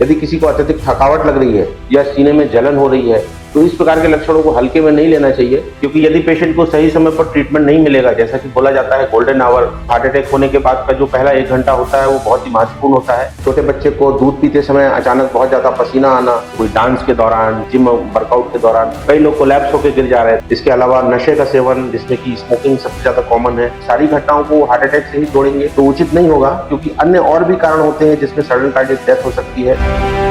यदि किसी को अत्यधिक थकावट लग रही है या सीने में जलन हो रही है तो इस प्रकार के लक्षणों को हल्के में नहीं लेना चाहिए, क्योंकि यदि पेशेंट को सही समय पर ट्रीटमेंट नहीं मिलेगा, जैसा कि बोला जाता है गोल्डन आवर, हार्ट अटैक होने के बाद का जो पहला 1 घंटा होता है वो बहुत ही महत्वपूर्ण होता है। छोटे बच्चे को दूध पीते समय अचानक बहुत ज्यादा पसीना आना, कोई डांस के दौरान, जिम वर्कआउट के दौरान, कई लोग कोलैप्स होकर गिर जा रहे हैं। इसके अलावा नशे का सेवन, जिसमें कि स्मोकिंग सबसे ज्यादा कॉमन है, सारी घटनाओं को हार्ट अटैक से ही जोड़ेंगे तो उचित नहीं होगा, क्योंकि अन्य और भी कारण होते हैं जिसमें सडन कार्डियक डेथ हो सकती है।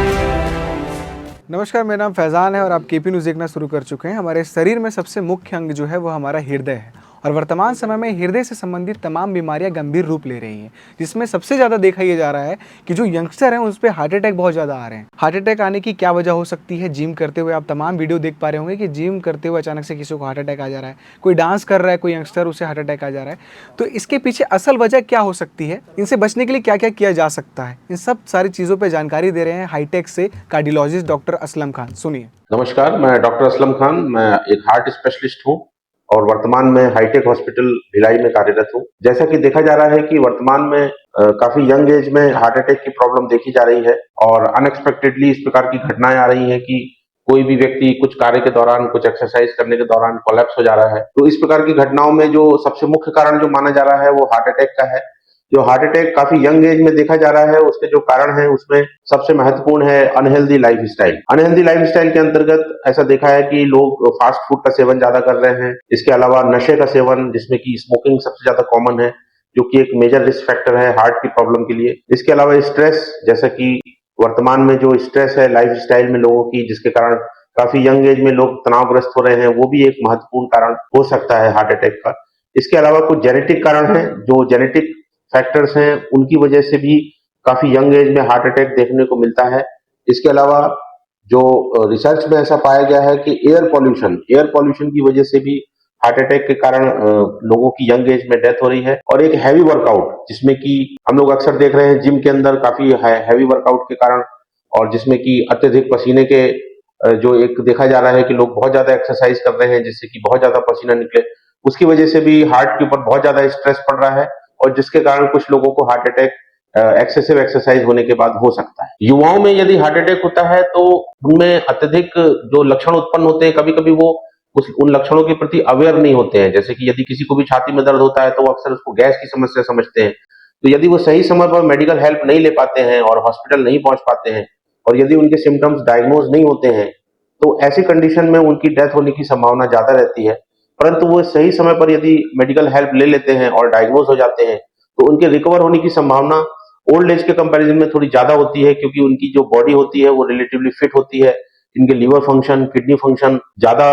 नमस्कार, मेरा नाम फैज़ान है और आप केपी न्यूज़ देखना शुरू कर चुके हैं। हमारे शरीर में सबसे मुख्य अंग जो है वो हमारा हृदय है और वर्तमान समय में हृदय से संबंधित तमाम बीमारियां गंभीर रूप ले रही हैं, जिसमें सबसे ज़्यादा देखा ये जा रहा है कि जो यंगस्टर हैं उस पर हार्ट अटैक बहुत ज़्यादा आ रहे हैं। हार्ट अटैक आने की क्या वजह हो सकती है? जिम करते हुए आप तमाम वीडियो देख पा रहे होंगे कि जिम करते हुए अचानक से किसी को हार्ट अटैक आ जा रहा है, कोई डांस कर रहा है, कोई यंगस्टर, उसे हार्ट अटैक आ जा रहा है। तो इसके पीछे असल वजह क्या हो सकती है? इनसे बचने के लिए क्या क्या किया जा सकता है? इन सब सारी चीज़ों पर जानकारी दे रहे हैं हाईटेक से कार्डियोलॉजिस्ट डॉक्टर असलम खान। सुनिए। नमस्कार, मैं डॉक्टर असलम खान, मैं एक हार्ट स्पेशलिस्ट हूँ और वर्तमान में हाईटेक हॉस्पिटल भिलाई में कार्यरत हूँ। जैसा कि देखा जा रहा है कि वर्तमान में काफी यंग एज में हार्ट अटैक की प्रॉब्लम देखी जा रही है और अनएक्सपेक्टेडली इस प्रकार की घटनाएं आ रही हैं कि कोई भी व्यक्ति कुछ कार्य के दौरान, कुछ एक्सरसाइज करने के दौरान कोलैप्स हो जा रहा है। तो इस प्रकार की घटनाओं में जो सबसे मुख्य कारण जो माना जा रहा है वो हार्ट अटैक का है। जो हार्ट अटैक काफी यंग एज में देखा जा रहा है, उसके जो कारण है उसमें सबसे महत्वपूर्ण है अनहेल्दी लाइफस्टाइल। अनहेल्दी लाइफस्टाइल के अंतर्गत ऐसा देखा है कि लोग फास्ट फूड का सेवन ज्यादा कर रहे हैं। इसके अलावा नशे का सेवन, जिसमें कि स्मोकिंग सबसे ज्यादा कॉमन है, जो कि एक मेजर रिस्क फैक्टर है हार्ट की प्रॉब्लम के लिए। इसके अलावा स्ट्रेस, जैसा कि वर्तमान में जो स्ट्रेस है लाइफस्टाइल में लोगों की, जिसके कारण काफी यंग एज में लोग तनावग्रस्त हो रहे हैं, वो भी एक महत्वपूर्ण कारण हो सकता है हार्ट अटैक का। इसके अलावा कुछ जेनेटिक कारण है, जो जेनेटिक फैक्टर्स हैं उनकी वजह से भी काफी यंग एज में हार्ट अटैक देखने को मिलता है। इसके अलावा जो रिसर्च में ऐसा पाया गया है कि एयर पॉल्यूशन की वजह से भी हार्ट अटैक के कारण लोगों की यंग एज में डेथ हो रही है। और एक हैवी वर्कआउट, जिसमें कि हम लोग अक्सर देख रहे हैं जिम के अंदर काफी हैवी वर्कआउट के कारण, और जिसमें कि अत्यधिक पसीने के जो एक देखा जा रहा है कि लोग बहुत ज्यादा एक्सरसाइज कर रहे हैं जिससे कि बहुत ज्यादा पसीना निकले, उसकी वजह से भी हार्ट के ऊपर बहुत ज्यादा स्ट्रेस पड़ रहा है और जिसके कारण कुछ लोगों को हार्ट अटैक एक्सेसिव एक्सरसाइज होने के बाद हो सकता है। युवाओं में यदि हार्ट अटैक होता है तो उनमें अत्यधिक जो लक्षण उत्पन्न होते हैं, कभी कभी वो उन लक्षणों के प्रति अवेयर नहीं होते हैं। जैसे कि यदि किसी को भी छाती में दर्द होता है तो वो अक्सर उसको गैस की समस्या समझते हैं। तो यदि वो सही समय पर मेडिकल हेल्प नहीं ले पाते हैं और हॉस्पिटल नहीं पहुंच पाते हैं और यदि उनके सिम्टम्स डायग्नोज नहीं होते हैं तो ऐसी कंडीशन में उनकी डेथ होने की संभावना ज्यादा रहती है। परंतु वो सही समय पर यदि मेडिकल हेल्प ले लेते हैं और डायग्नोज हो जाते हैं तो उनके रिकवर होने की संभावना ओल्ड एज के कंपैरिजन में थोड़ी ज्यादा होती है, क्योंकि उनकी जो बॉडी होती है वो रिलेटिवली फिट होती है, इनके लीवर फंक्शन, किडनी फंक्शन ज्यादा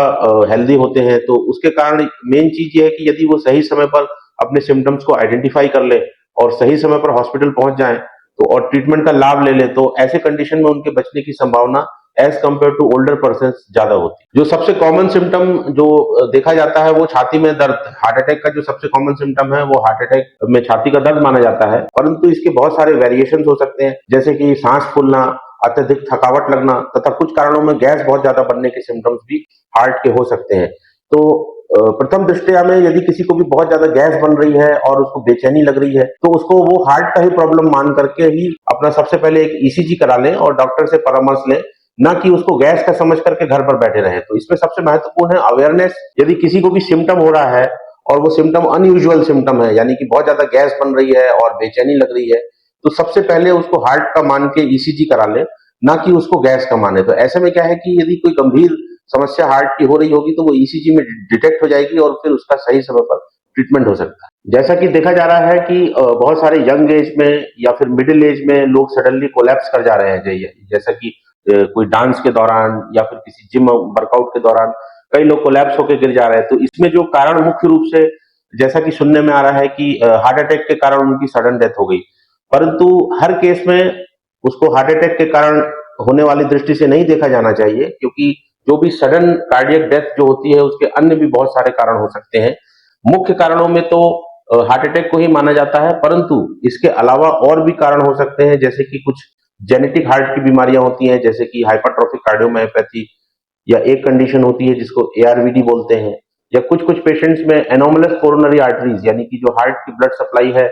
हेल्दी होते हैं। तो उसके कारण मेन चीज ये है कि यदि वो सही समय पर अपने सिम्टम्स को आइडेंटिफाई कर ले और सही समय पर हॉस्पिटल पहुंच जाए तो और ट्रीटमेंट का लाभ ले ले, तो ऐसे कंडीशन में उनके बचने की संभावना as compare to older person ज्यादा होती है। जो सबसे कॉमन सिम्टम जो देखा जाता है वो छाती में दर्द। हार्ट अटैक का जो सबसे कॉमन सिम्टम है वो हार्ट अटैक में छाती का दर्द माना जाता है, परंतु इसके बहुत सारे वेरिएशन हो सकते हैं, जैसे कि सांस फूलना, अत्यधिक थकावट लगना तथा कुछ कारणों में गैस बहुत ज्यादा बनने के सिम्टम्स भी हार्ट के हो सकते हैं। तो प्रथम दृष्टया में यदि किसी को भी बहुत ज्यादा गैस बन रही है और उसको बेचैनी लग रही है तो उसको वो हार्ट का ही प्रॉब्लम मान करके ही अपना सबसे पहले एक ईसीजी करा लें और डॉक्टर से परामर्श लें, ना कि उसको गैस का समझ करके घर पर बैठे रहे। तो इसमें सबसे महत्वपूर्ण है अवेयरनेस। यदि किसी को भी सिम्टम हो रहा है और वो सिम्टम अनयूजुअल सिम्टम है, यानी कि बहुत ज्यादा गैस बन रही है और बेचैनी लग रही है, तो सबसे पहले उसको हार्ट का मान के ईसीजी करा ले, ना कि उसको गैस का माने। तो ऐसे में क्या है कि यदि कोई गंभीर समस्या हार्ट की हो रही होगी तो वो ईसीजी में डिटेक्ट हो जाएगी और फिर उसका सही समय पर ट्रीटमेंट हो सकता है। जैसा कि देखा जा रहा है कि बहुत सारे यंग एज में या फिर मिडिल एज में लोग सडनली कोलैप्स कर जा रहे हैं, जैसा कि कोई डांस के दौरान या फिर किसी जिम वर्कआउट के दौरान कई लोग कोलैप्स होकर गिर जा रहे हैं। तो इसमें जो कारण मुख्य रूप से, जैसा कि सुनने में आ रहा है कि हार्ट अटैक के कारण उनकी सडन डेथ हो गई, परंतु हर केस में उसको हार्ट अटैक के कारण होने वाली दृष्टि से नहीं देखा जाना चाहिए, क्योंकि जो भी सडन कार्डियक डेथ जो होती है उसके अन्य भी बहुत सारे कारण हो सकते हैं। मुख्य कारणों में तो हार्ट अटैक को ही माना जाता है, परंतु इसके अलावा और भी कारण हो सकते हैं, जैसे कि कुछ जेनेटिक हार्ट की बीमारियां होती हैं, जैसे कि हाइपरट्रोफिक कार्डियोमायोपैथी, या एक कंडीशन होती है जिसको एआरवीडी बोलते हैं, या कुछ कुछ पेशेंट्स में एनोमलस कोरोनरी आर्टरीज, यानी कि जो हार्ट की ब्लड सप्लाई है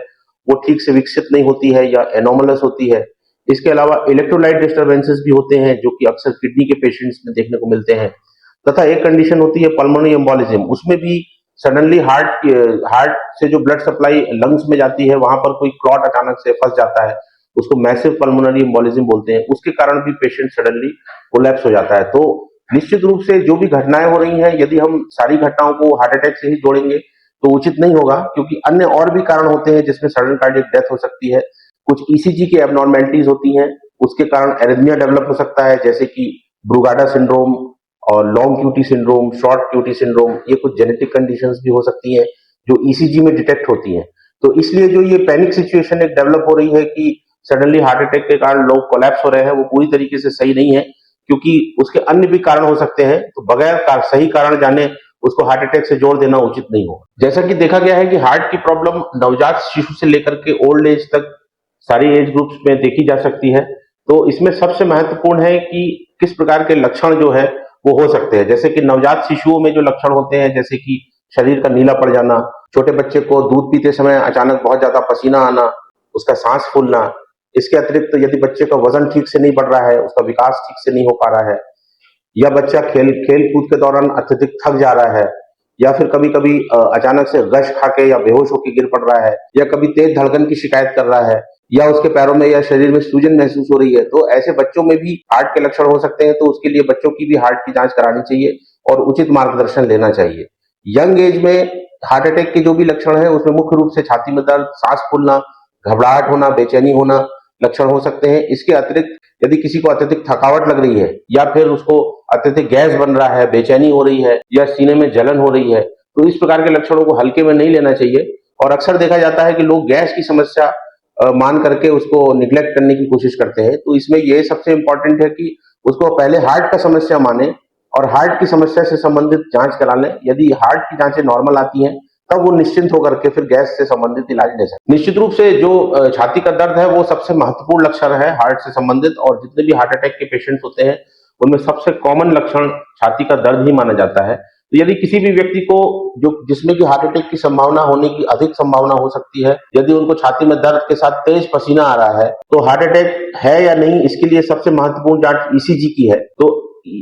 वो ठीक से विकसित नहीं होती है या एनोमलस होती है, इसके अलावा इलेक्ट्रोलाइट डिस्टर्बेंसेस भी होते हैं जो कि अक्सर किडनी के पेशेंट्स में देखने को मिलते हैं। तथा एक कंडीशन होती है पल्मोनरी एम्बोलिज्म, उसमें भी सडनली हार्ट से जो ब्लड सप्लाई लंग्स में जाती है वहां पर कोई क्लॉट अचानक से फंस जाता है, उसको मैसिव पल्मोनरी एम्बोलिज्म बोलते हैं। उसके कारण भी पेशेंट सडनली कोलैप्स हो जाता है। तो निश्चित रूप से जो भी घटनाएं हो रही हैं, यदि हम सारी घटनाओं को हार्ट अटैक से ही जोड़ेंगे तो उचित नहीं होगा, क्योंकि अन्य और भी कारण होते हैं जिसमें सडन कार्डियक डेथ हो सकती है। कुछ ईसीजी की एबनॉर्मेलिटीज होती हैं, उसके कारण एरिथमिया डेवलप हो सकता है, जैसे कि ब्रुगाडा सिंड्रोम और long QT syndrome, short QT syndrome. ये कुछ जेनेटिक कंडीशंस भी हो सकती हैं जो ईसीजी में डिटेक्ट होती हैं। तो इसलिए जो ये पैनिक सिचुएशन एक डेवलप हो रही है कि सडनली हार्ट अटैक के कारण लोग कोलैप्स हो रहे हैं, वो पूरी तरीके से सही नहीं है, क्योंकि उसके अन्य भी कारण हो सकते हैं। तो बगैर सही कारण जाने उसको हार्ट अटैक से जोड़ देना उचित नहीं होगा। जैसा कि देखा गया है कि हार्ट की प्रॉब्लम नवजात शिशु से लेकर के ओल्ड एज तक सारी एज ग्रुप्स में देखी जा सकती है। तो इसमें सबसे महत्वपूर्ण है कि किस प्रकार के लक्षण जो है वो हो सकते हैं। जैसे कि नवजात शिशुओं में जो लक्षण होते हैं, जैसे कि शरीर का नीला पड़ जाना, छोटे बच्चे को दूध पीते समय अचानक बहुत ज्यादा पसीना आना, उसका सांस फूलना। इसके अतिरिक्त यदि बच्चे का वजन ठीक से नहीं बढ़ रहा है, उसका विकास ठीक से नहीं हो पा रहा है, या बच्चा खेल कूद के दौरान अत्यधिक थक जा रहा है, या फिर कभी कभी अचानक से गश खा के या बेहोश होकर गिर पड़ रहा है, या कभी तेज धड़कन की शिकायत कर रहा है, या उसके पैरों में या शरीर में सूजन महसूस हो रही है, तो ऐसे बच्चों में भी हार्ट के लक्षण हो सकते हैं। तो उसके लिए बच्चों की भी हार्ट की जांच करानी चाहिए और उचित मार्गदर्शन लेना चाहिए। यंग एज में हार्ट अटैक के जो भी लक्षण है उसमें मुख्य रूप से छाती में दर्द, सांस फूलना, घबराहट होना, बेचैनी होना लक्षण हो सकते हैं। इसके अतिरिक्त यदि किसी को अत्यधिक थकावट लग रही है, या फिर उसको अत्यधिक गैस बन रहा है, बेचैनी हो रही है, या सीने में जलन हो रही है, तो इस प्रकार के लक्षणों को हल्के में नहीं लेना चाहिए। और अक्सर देखा जाता है कि लोग गैस की समस्या मान करके उसको निग्लेक्ट करने की कोशिश करते हैं। तो इसमें ये सबसे इंपॉर्टेंट है कि उसको पहले हार्ट का समस्या माने और हार्ट की समस्या से संबंधित जांच करा लें। यदि हार्ट की जांचें नॉर्मल आती हैं तब वो निश्चिंत होकर के फिर गैस से संबंधित इलाज ले सकते हैं। निश्चित रूप से जो छाती का दर्द है वो सबसे महत्वपूर्ण लक्षण है हार्ट से संबंधित, और जितने भी हार्ट अटैक के पेशेंट्स होते हैं उनमें सबसे कॉमन लक्षण छाती का दर्द ही माना जाता है। तो यदि किसी भी व्यक्ति को जिसमें कि हार्ट अटैक की संभावना होने की अधिक संभावना हो सकती है, यदि उनको छाती में दर्द के साथ तेज पसीना आ रहा है, तो हार्ट अटैक है या नहीं, इसके लिए सबसे महत्वपूर्ण जांच ईसीजी की है। तो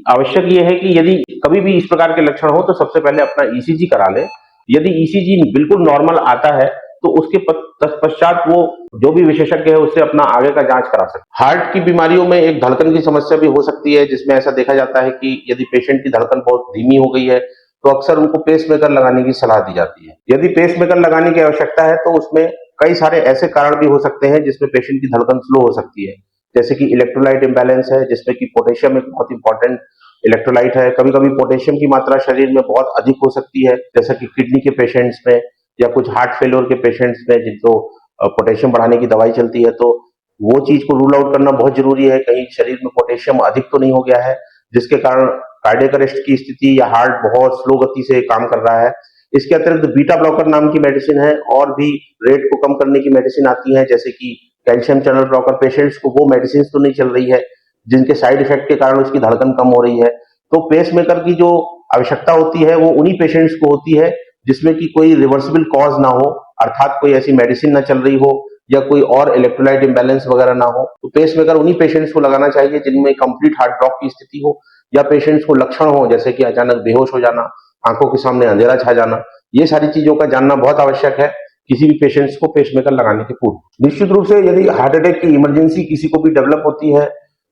आवश्यक ये है कि यदि कभी भी इस प्रकार के लक्षण हो तो सबसे पहले अपना ईसीजी करा ले। यदि ईसीजी बिल्कुल नॉर्मल आता है तो उसके तत्पश्चात वो जो भी विशेषज्ञ है उससे अपना आगे का जांच करा सकते। हार्ट की बीमारियों में एक धड़कन की समस्या भी हो सकती है, जिसमें ऐसा देखा जाता है कि यदि पेशेंट की धड़कन बहुत धीमी हो गई है तो अक्सर उनको पेसमेकर लगाने की सलाह दी जाती है। यदि पेसमेकर लगाने की आवश्यकता है तो उसमें कई सारे ऐसे कारण भी हो सकते हैं जिसमें पेशेंट की धड़कन स्लो हो सकती है, जैसे कि इलेक्ट्रोलाइट इम्बैलेंस है, जिसमें कि पोटेशियम एक बहुत इंपॉर्टेंट इलेक्ट्रोलाइट है। कभी कभी पोटेशियम की मात्रा शरीर में बहुत अधिक हो सकती है, जैसा कि किडनी के पेशेंट्स में या कुछ हार्ट फेलियर के पेशेंट्स में जिनको पोटेशियम बढ़ाने की दवाई चलती है। तो वो चीज को रूल आउट करना बहुत जरूरी है, कहीं शरीर में पोटेशियम अधिक तो नहीं हो गया है जिसके कारण कार्डियक अरेस्ट की स्थिति या हार्ट बहुत स्लो गति से काम कर रहा है। इसके अतिरिक्त बीटा ब्लॉकर नाम की मेडिसिन है, और भी रेट को कम करने की मेडिसिन आती है, जैसे कि कैल्शियम चैनल ब्लॉकर। पेशेंट्स को वो मेडिसिन तो नहीं चल रही है जिनके साइड इफेक्ट के कारण उसकी धड़कन कम हो रही है। तो पेसमेकर की जो आवश्यकता होती है वो उन्हीं पेशेंट्स को होती है जिसमें कि कोई रिवर्सिबल कॉज ना हो, अर्थात कोई ऐसी मेडिसिन ना चल रही हो या कोई और इलेक्ट्रोलाइट इम्बैलेंस वगैरह ना हो। तो पेसमेकर उन्हीं पेशेंट्स को लगाना चाहिए जिनमें कंप्लीट हार्ट ब्लॉक की स्थिति हो, या पेशेंट्स को लक्षण हो जैसे कि अचानक बेहोश हो जाना, आंखों के सामने अंधेरा छा जाना। ये सारी चीजों का जानना बहुत आवश्यक है किसी भी पेशेंट्स को पेसमेकर लगाने के पूर्व। निश्चित रूप से यदि हार्ट अटैक की इमरजेंसी किसी को भी डेवलप होती है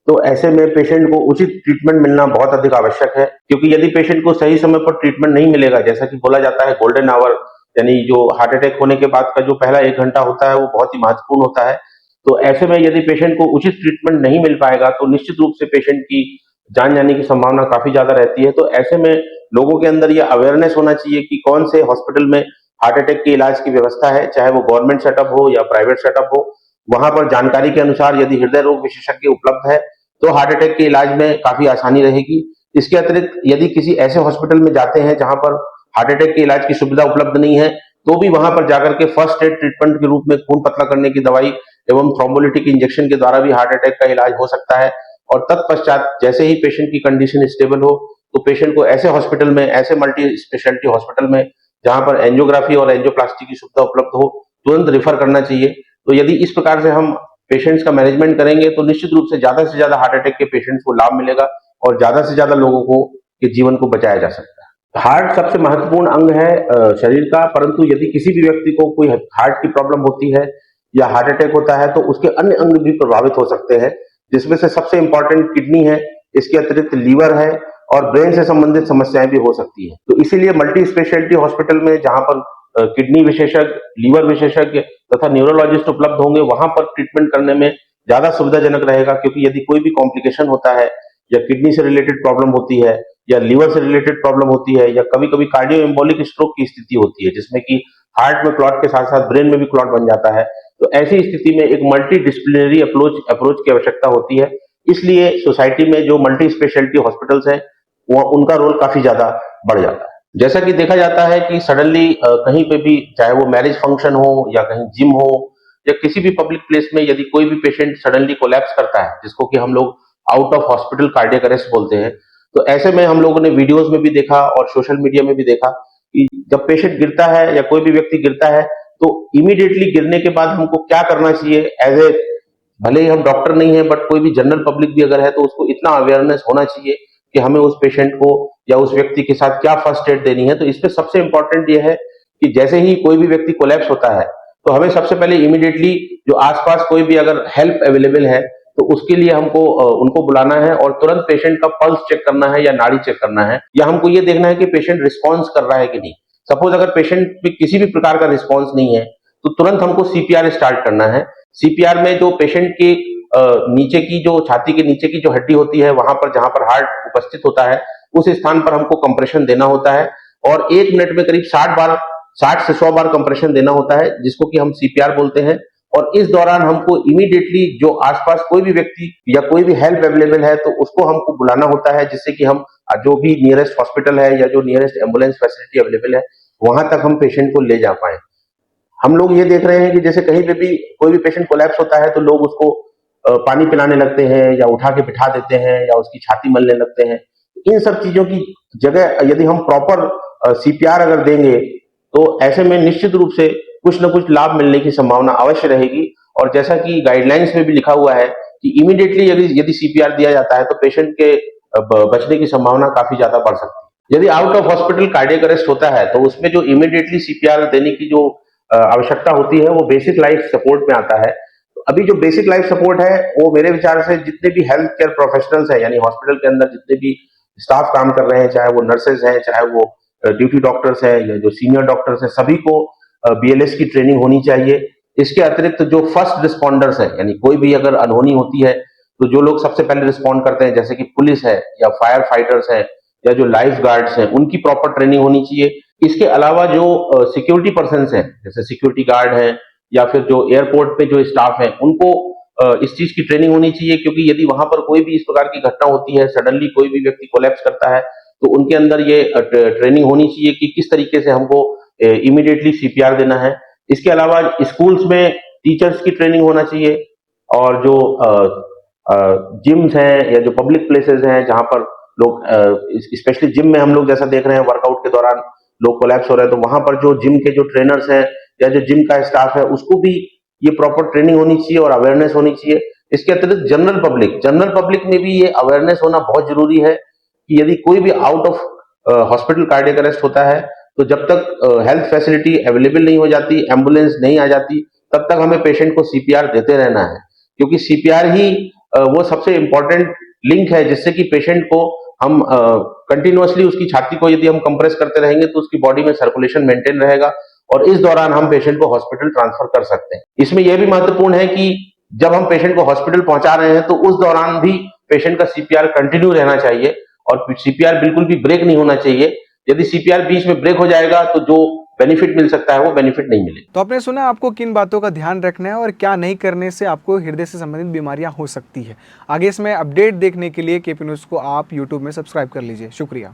तो ऐसे में पेशेंट को उचित ट्रीटमेंट मिलना बहुत अधिक आवश्यक है, क्योंकि यदि पेशेंट को सही समय पर ट्रीटमेंट नहीं मिलेगा, जैसा कि बोला जाता है गोल्डन आवर, यानी जो हार्ट अटैक होने के बाद का जो पहला 1 घंटा होता है वो बहुत ही महत्वपूर्ण होता है। तो ऐसे में यदि पेशेंट को उचित ट्रीटमेंट नहीं मिल पाएगा तो निश्चित रूप से पेशेंट की जान जाने की संभावना काफी ज्यादा रहती है। तो ऐसे में लोगों के अंदर यह अवेयरनेस होना चाहिए कि कौन से हॉस्पिटल में हार्ट अटैक के इलाज की व्यवस्था है, चाहे वो गवर्नमेंट सेटअप हो या प्राइवेट सेटअप हो। वहां पर जानकारी के अनुसार यदि हृदय रोग विशेषज्ञ उपलब्ध है तो हार्ट अटैक के इलाज में काफी आसानी रहेगी। इसके अतिरिक्त यदि किसी ऐसे हॉस्पिटल में जाते हैं जहां पर हार्ट अटैक के इलाज की सुविधा उपलब्ध नहीं है, तो भी वहां पर जाकर के फर्स्ट एड ट्रीटमेंट के रूप में खून पतला करने की दवाई एवं थ्रोम्बोलिटिक इंजेक्शन के द्वारा भी हार्ट अटैक का इलाज हो सकता है। और तत्पश्चात जैसे ही पेशेंट की कंडीशन स्टेबल हो तो पेशेंट को ऐसे हॉस्पिटल में, ऐसे मल्टी स्पेशलिटी हॉस्पिटल में जहां पर एंजियोग्राफी और एंजियोप्लास्टी की सुविधा उपलब्ध हो, तुरंत रिफर करना चाहिए। तो यदि इस प्रकार से हम पेशेंट्स का मैनेजमेंट करेंगे तो निश्चित रूप से ज्यादा हार्ट अटैक के पेशेंट्स को लाभ मिलेगा और ज्यादा से ज्यादा लोगों को के जीवन को बचाया जा सकता है। हार्ट सबसे महत्वपूर्ण अंग है शरीर का, परंतु यदि किसी भी व्यक्ति को कोई हार्ट की प्रॉब्लम होती है या हार्ट अटैक होता है तो उसके अन्य अंग भी प्रभावित हो सकते हैं, जिसमें से सबसे इंपॉर्टेंट किडनी है, इसके अतिरिक्त लीवर है और ब्रेन से संबंधित समस्याएं भी हो सकती है। तो इसीलिए मल्टी स्पेशलिटी हॉस्पिटल में जहां पर किडनी विशेषज्ञ, लीवर विशेषज्ञ तथा न्यूरोलॉजिस्ट उपलब्ध होंगे, वहां पर ट्रीटमेंट करने में ज्यादा सुविधाजनक रहेगा, क्योंकि यदि कोई भी कॉम्प्लिकेशन होता है या किडनी से रिलेटेड प्रॉब्लम होती है या लीवर से रिलेटेड प्रॉब्लम होती है या कभी कभी कार्डियो एम्बोलिक स्ट्रोक की स्थिति होती है, जिसमें कि हार्ट में क्लॉट के साथ साथ ब्रेन में भी क्लॉट बन जाता है, तो ऐसी स्थिति में एक मल्टी डिसिप्लिनरी अप्रोच की आवश्यकता होती है। इसलिए सोसाइटी में जो मल्टी स्पेशलिटी हॉस्पिटल्स हैं उनका रोल काफी ज्यादा बढ़ जाता है। जैसा कि देखा जाता है कि सडनली कहीं पे भी, चाहे वो मैरिज फंक्शन हो या कहीं जिम हो या किसी भी पब्लिक प्लेस में, यदि कोई भी पेशेंट सडनली कोलैप्स करता है, जिसको कि हम लोग out of hospital cardiac arrest बोलते हैं, तो ऐसे में हम लोगों ने वीडियोस में भी देखा और सोशल मीडिया में भी देखा कि जब पेशेंट गिरता है या कोई भी व्यक्ति गिरता है तो इमीडिएटली गिरने के बाद हमको क्या करना चाहिए, एज ए, भले ही हम डॉक्टर नहीं है बट कोई भी जनरल पब्लिक भी अगर है तो उसको इतना अवेयरनेस होना चाहिए कि हमें उस पेशेंट को या उस व्यक्ति के साथ क्या फर्स्ट एड देनी है। तो इसमें सबसे इंपॉर्टेंट यह है कि जैसे ही कोई भी व्यक्ति कोलैप्स होता है तो हमें सबसे पहले इमीडिएटली जो आसपास कोई भी अगर हेल्प अवेलेबल है तो उसके लिए हमको उनको बुलाना है और तुरंत पेशेंट का पल्स चेक करना है या नाड़ी चेक करना है, या हमको ये देखना है कि पेशेंट रिस्पॉन्स कर रहा है कि नहीं। सपोज अगर पेशेंट में किसी भी प्रकार का रिस्पॉन्स नहीं है तो तुरंत हमको सीपीआर स्टार्ट करना है। सीपीआर में जो पेशेंट की नीचे की, जो छाती के नीचे की जो हड्डी होती है, वहां पर जहां पर हार्ट उपस्थित होता है उस स्थान पर हमको कंप्रेशन देना होता है और 1 मिनट में करीब 60 से 100 बार कंप्रेशन देना होता है, जिसको कि हम सीपीआर बोलते हैं। और इस दौरान हमको इमीडिएटली जो आसपास कोई भी व्यक्ति या कोई भी हेल्प अवेलेबल है तो उसको हमको बुलाना होता है, जिससे कि हम जो भी नियरेस्ट हॉस्पिटल है या जो नियरेस्ट एम्बुलेंस फैसिलिटी अवेलेबल है वहां तक हम पेशेंट को ले जा पाए। हम लोग ये देख रहे हैं कि जैसे कहीं पे भी कोई भी पेशेंट कोलैप्स होता है तो लोग उसको पानी पिलाने लगते हैं या उठा के बिठा देते हैं या उसकी छाती मलने लगते हैं। इन सब चीजों की जगह यदि हम प्रॉपर सीपीआर अगर देंगे तो ऐसे में निश्चित रूप से कुछ न कुछ लाभ मिलने की संभावना अवश्य रहेगी। और जैसा कि गाइडलाइंस में भी लिखा हुआ है कि इमीडिएटली यदि सीपीआर दिया जाता है तो पेशेंट के बचने की संभावना काफी ज्यादा बढ़ सकती है। यदि out of hospital cardiac arrest होता है तो उसमें जो इमीडिएटली सीपीआर देने की जो आवश्यकता होती है वो बेसिक लाइफ सपोर्ट में आता है। तो अभी जो बेसिक लाइफ सपोर्ट है वो मेरे विचार से जितने भी हेल्थ केयर प्रोफेशनल्स हैं, यानी हॉस्पिटल के अंदर जितने भी स्टाफ काम कर रहे हैं, चाहे वो नर्सेज हैं, चाहे वो ड्यूटी डॉक्टर्स हैं या जो सीनियर डॉक्टर्स हैं, सभी को बीएलएस की ट्रेनिंग होनी चाहिए। इसके अतिरिक्त जो फर्स्ट रिस्पॉन्डर्स हैं, यानी कोई भी अगर अनहोनी होती है तो जो लोग सबसे पहले रिस्पॉन्ड करते हैं, जैसे कि पुलिस है या फायर फाइटर्स है या जो लाइफ गार्ड्स हैं, उनकी प्रॉपर ट्रेनिंग होनी चाहिए। इसके अलावा जो सिक्योरिटी पर्सन्स हैं, जैसे सिक्योरिटी गार्ड हैं या फिर जो एयरपोर्ट पे जो स्टाफ है, उनको इस चीज की ट्रेनिंग होनी चाहिए, क्योंकि यदि वहां पर कोई भी इस प्रकार की घटना होती है, सडनली कोई भी व्यक्ति कोलैप्स करता है तो उनके अंदर ये ट्रेनिंग होनी चाहिए कि किस तरीके से हमको इमीडिएटली सीपीआर देना है। इसके अलावा स्कूल्स में टीचर्स की ट्रेनिंग होना चाहिए और जो जिम्स हैं या जो पब्लिक प्लेसेस हैं जहां पर लोग, स्पेशली जिम में हम लोग जैसा देख रहे हैं वर्कआउट के दौरान लोग कोलैप्स हो रहे हैं, तो वहां पर जो जिम के जो ट्रेनर्स हैं या जो जिम का स्टाफ है उसको भी ये प्रॉपर ट्रेनिंग होनी चाहिए और अवेयरनेस होनी चाहिए। इसके अतिरिक्त जनरल पब्लिक में भी ये अवेयरनेस होना बहुत जरूरी है कि यदि कोई भी out of hospital cardiac arrest होता है तो जब तक हेल्थ फैसिलिटी अवेलेबल नहीं हो जाती, एम्बुलेंस नहीं आ जाती, तब तक हमें पेशेंट को सीपीआर देते रहना है, क्योंकि सीपीआर ही वो सबसे इंपॉर्टेंट लिंक है जिससे कि पेशेंट को हम कंटिन्यूअसली उसकी छाती को यदि हम कंप्रेस करते रहेंगे तो उसकी बॉडी में सर्कुलेशन मेंटेन रहेगा और इस दौरान हम पेशेंट को हॉस्पिटल ट्रांसफर कर सकते हैं। इसमें यह भी महत्वपूर्ण है कि जब हम पेशेंट को हॉस्पिटल पहुंचा रहे हैं तो उस दौरान भी पेशेंट का सीपीआर कंटिन्यू रहना चाहिए और सीपीआर बिल्कुल भी ब्रेक नहीं होना चाहिए। यदि सीपीआर बीच में ब्रेक हो जाएगा तो जो बेनिफिट मिल सकता है वो बेनिफिट नहीं मिले। तो आपने सुना आपको किन बातों का ध्यान रखना है और क्या नहीं करने से आपको हृदय से संबंधित बीमारियां हो सकती है। आगे इसमें अपडेट देखने के लिए केपी न्यूज़ को आप यूट्यूब में सब्सक्राइब कर लीजिए। शुक्रिया।